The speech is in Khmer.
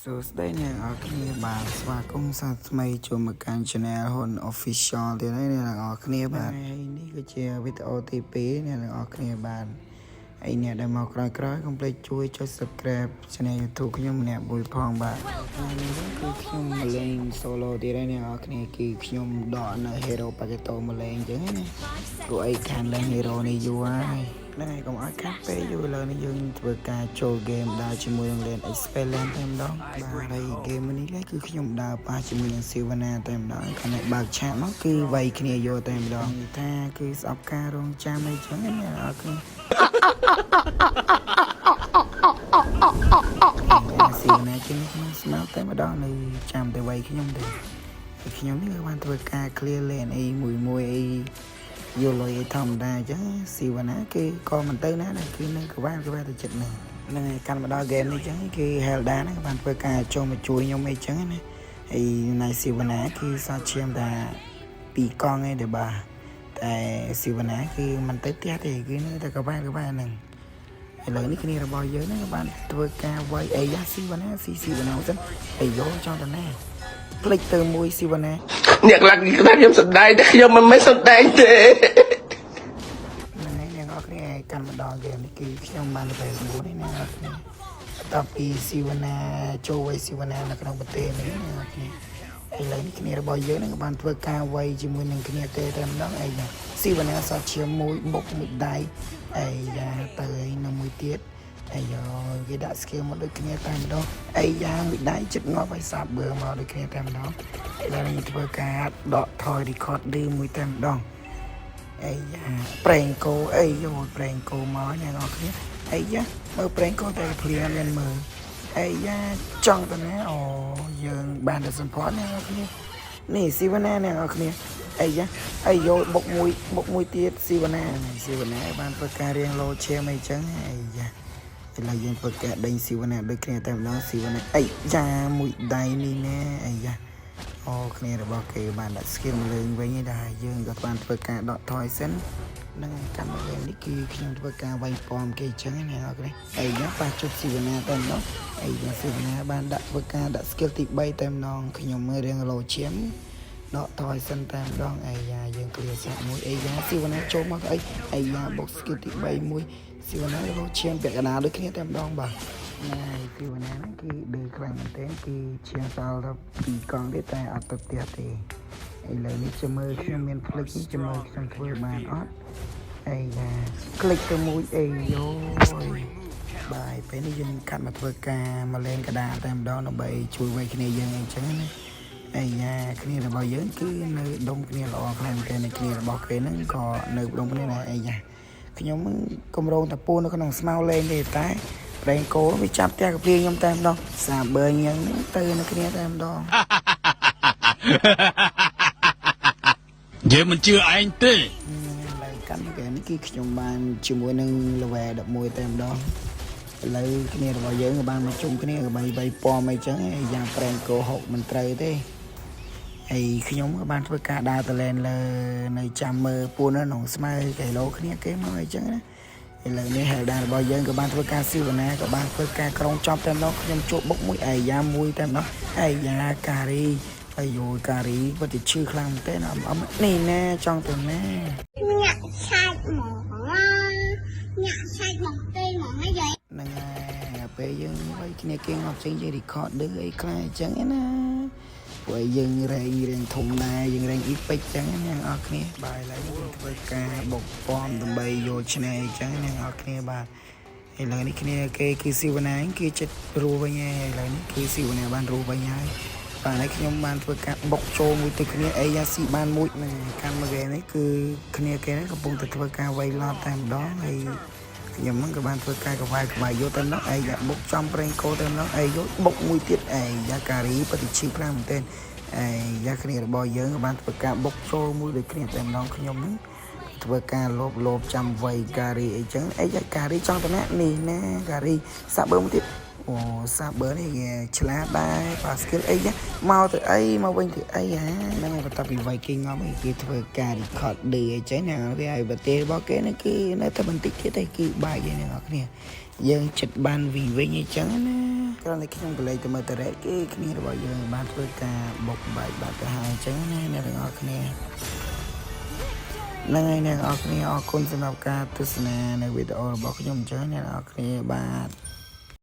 សួស្តីអ្នកនរគ្នាបាទស្វាគមន៍សាថ្មីចូលមកកាន់ Channel ហ៊ុន Official ទៀតហើយអ្នកនរគ្នាបាទហើយនេះគឺជាវីដេអូទី2អ្នកនរគ្នាបាទហើយអ្នកដែលមកក្រោយៗកុំភ្លេចជួយចុច Subscribe Channel YouTube ខ្ញុំម្នាក់មួយផងបាទហើយនេះគឺខ្ញុំមកលេង solo ទៀតហើយអ្នកនរគ្នាគឺខ្ញុំដកនៅ Hero Paketo មកលេងអញ្ចឹងណាព្រោះអីខានលេង Hero នេះយូរហើយហ្នឹងហើយកុំឲ្យខាត់ពេកយូរឥឡូវនេះយើងធ្វើការចូលហ្គេមដើរជាមួយនឹង Lane Experience តែម្ដងបាទហើយហ្គេមនេះគឺខ្ញុំដើរប៉ះជាមួយនឹង Sivana តែម្ដងខណៈបើកឆាកមកគឺវាយគ្នាយកតែម្ដងថាគឺស្អប់ការរងចាំអីចឹងណាអរគុណSivana ជាងខ្ញុំស្មាត់តែម្ដងនៅចាំតែវាយខ្ញុំទេខ្ញុំនេះគឺបានធ្វើការ clear lane អីមួយអីយល់លុយធម្មតាអញ្ចឹងស៊ីវ៉ាណាគឺក៏មិនទៅណាដែរគឺនៅក្បាលទៅចិត្តហ្នឹងហើយកាន់មកដល់ហ្គេមនេះអញ្ចឹងគឺ Helda ហ្នឹងក៏បានធ្វើការចូលមកជួយខ្ញុំអីចឹងណាហើយណៃស៊ីវ៉ាណាគឺសោះឈាមថា2កង់ឯងទេបាទតែស៊ីវ៉ាណាគឺមិនទៅផ្ទះទេគឺនៅតែក្បាលហ្នឹងឥឡូវនេះគ្នារបស់យើងហ្នឹងក៏បានធ្វើការវាយអីយ៉ាស៊ីវ៉ាណាស៊ីវ៉ាណាទៅអីយោចង់ទៅណាផ្លិចទៅមួយស៊ីវ៉ាណាអ្នកខ្លះគេថាខ្ញុំសំដែងតែខ្ញុំមិនសំដែងទេហ្នឹងហើយអ្នកនរគ្នាកាន់មកដល់ហ្គេមនេះគឺខ្ញុំបានទៅ9នេះណាអ្នកគ្នាតពីស៊ីវ៉ាណាចូលវាយស៊ីវ៉ាណានៅក្នុងប្រទេសនេះអ្នកនរគ្នាឥឡូវនេះគ្នារបស់យើងនឹងបានធ្វើការវាយជាមួយនឹងគ្នាទេតែម្ដងអីណាស៊ីវ៉ាណាសោះជាមួយបុកមួយដៃអីយ៉ាទៅឯនឹងមួយទៀតអីយោគេដាក់ skill មកដូចគ្នាតែម្ដងអីយ៉ាមួយដៃចិត្តងាប់ឲ្យសាប់បើមកដូចគ្នាតែម្ដងឥឡូវនេះធ្វើការដកថយ record ឌឺមួយតែម្ដងអីយ៉ាប្រេងគោអីយោប្រេងគោមកអ្នកនរគ្នាអីយ៉ាមើលប្រេងគោតែភ្លាមមានមើលអីយ៉ាចង់ទៅណាអូយើងបានតែ support អ្នកនរគ្នានេះស៊ីវ៉ាណាអ្នកនរគ្នាអីយ៉ាអីយោបុកមួយទៀតស៊ីវ៉ាណាបានធ្វើការរៀងលោឈាមអីចឹងអីយ៉ាឥឡូវយើងធ្វើការដេញស៊ីវ៉ាណាដូចគ្នាតែម្ដងស៊ីវ៉ាណាអីយ៉ាមួយដៃនេះណែអីយ៉ាអូគ្នារបស់គេបានដាក់ skill មកលើវិញឯដែរយើងក៏បានធ្វើការដកថយសិននឹងកម្មវិធីនេះគឺខ្ញុំធ្វើការវាយពំគេអញ្ចឹងណាអ្នកនរអីយ៉ាប៉ះជប់ស៊ីវ៉ាណាតែម្ដងអីយ៉ាស៊ីវ៉ាណាបានដាក់ធ្វើការដាក់ skill ទី3តែម្ដងខ្ញុំមើលរៀងលោឈាមដកថយសិនតែម្ដងអីយ៉ាយើងគ្លៀរសាក់មួយអីយ៉ាស៊ីវ៉ាណាចូលមកអីយ៉ាបុក skill ទី3មួយស៊ីវ៉ាណាលោឈាមពាក់កណ្ដាលដូចគ្នាតែម្ដងបាទណាស៊ីវ៉ាណាហ្នឹងគឺដើរខ្លាំងមែនទែនគឺឈាមសល់ទៅ2កង់ទេតែអត់ទៅផ្ទះទេឥឡូវនេះចាំមើលខ្ញុំមានផ្លិចនេះចាំមើលខ្ញុំធ្វើបានអត់អីយ៉ាคลิกទៅមួយអីយោបាយពេលនេះយើងកាត់មកធ្វើការមកលេងកដាតែម្ដងដើម្បីជួយវាយគ្នាយើងអញ្ចឹងណាអីយ៉ាគ្នារបស់យើងគឺនៅដុំគ្នាល្អខ្លាំងតែគ្នារបស់គេហ្នឹងក៏នៅដុំគ្នាដែរអីយ៉ាខ្ញុំកម្រងតាពូនៅក្នុងស្មៅលេងទេតែប្រេងគោវាចាប់ផ្ទះកាព្រាខ្ញុំតែម្ដងសាបើញ៉ឹងទៅនៅគ្នាតែម្ដងយើងមិនជឿឯងទេហើយកាន់គេនេះគឺខ្ញុំបានជាមួយនឹង level 11តែម្ដងឥឡូវគ្នារបស់យើងក៏បានមកជុំគ្នាក៏បីពណ៌អីចឹងយ៉ាងប្រេងគោហុកមិនត្រូវទេហើយខ្ញុំក៏បានធ្វើការដើរទៅលេនលើនៅចាំមើលពួននៅក្នុងស្មៅគីឡូគ្នាគេមកអីចឹងណាឥឡូវនេះ Helda របស់យើងក៏បានធ្វើការស៊ីវ៉ាណាក៏បានធ្វើការក្រុងចប់តែម្ដងខ្ញុំជួបបុកមួយអាយ៉ាមួយតែម្ដងអាយ៉ាការីអាយូការីពិតជាឈឺខ្លាំងមែនទេអមនេះណាចង់ទៅណាញាក់ឆាច់ហ្មងញាក់ឆាច់មកទេហ្មងហើយហ្នឹងហើយពេលយើងវាយគ្នាគេងាប់ចេញយើង record ឌឺអីខ្លះអញ្ចឹងណាព្រោះយើងរែងរៀងធំដែរយើងរែងអ៊ីពេចអញ្ចឹងណាអរគ្នាបាទឥឡូវយើងធ្វើការបុកពំដើម្បីយកឆ្នេរអញ្ចឹងណាអរគ្នាបាទឥឡូវនេះគ្នាគេគឺស៊ីវ៉ាណាគេចិត្តរੂវិញហើយឥឡូវនេះគឺស៊ីវ៉ាណាបានរੂវិញហើយបាទហើយខ្ញុំបានធ្វើការបុកចូលមួយទៅគ្នាអីយ៉ាស៊ីបានមួយណាកម្មវិធីនេះគឺគ្នាគេកំពុងតែធ្វើការវាយឡប់តែម្ដងហើយខ្ញុំហ្នឹងក៏បានធ្វើការកវាយយកទៅនោះអីយ៉ាបុកចំប្រេងគោទៅនោះអីយកបុកមួយទៀតអីយ៉ាការីប្រតិឈីខ្លាំងមែនទែនអីយ៉ាគ្នារបស់យើងក៏បានធ្វើការបុកចូលមួយដូចគ្នាតែម្ដងខ្ញុំហ្នឹងធ្វើការលោបចាំវាយការីអីចឹងអីយ៉ាការីចង់តំណាក់នេះណាការីសាប់បើមួយទៀតអូសាប់បើនេះឆ្លាតដែរប៉ាស្គីលអីយ៉ាមកទៅអីមកវិញទៅអីហ្នឹងបន្ទាប់ពីវាយគេងំអីគេធ្វើការ record ឌឺអីចឹងណាគេឲ្យប្រទេសរបស់គេនេះគឺនៅតែបន្តិចទៀតទេគឺបាយឯងអ្នកនរគ្នាយើងចិត្តបានវិញអីចឹងណា ក្រោយនេះខ្ញុំក៏លេខទៅមើលតរ៉េគេគ្នារបស់យើងបានធ្វើការបុកបាយបាត់ទៅហើយអញ្ចឹងណាអ្នកទាំងអស់គ្នាហ្នឹងហើយអ្នកទាំងអស់គ្នាអរគុណសម្រាប់ការទស្សនានៅវីដេអូរបស់ខ្ញុំអញ្ចឹងអ្នកទាំងអស់គ្នាបាទ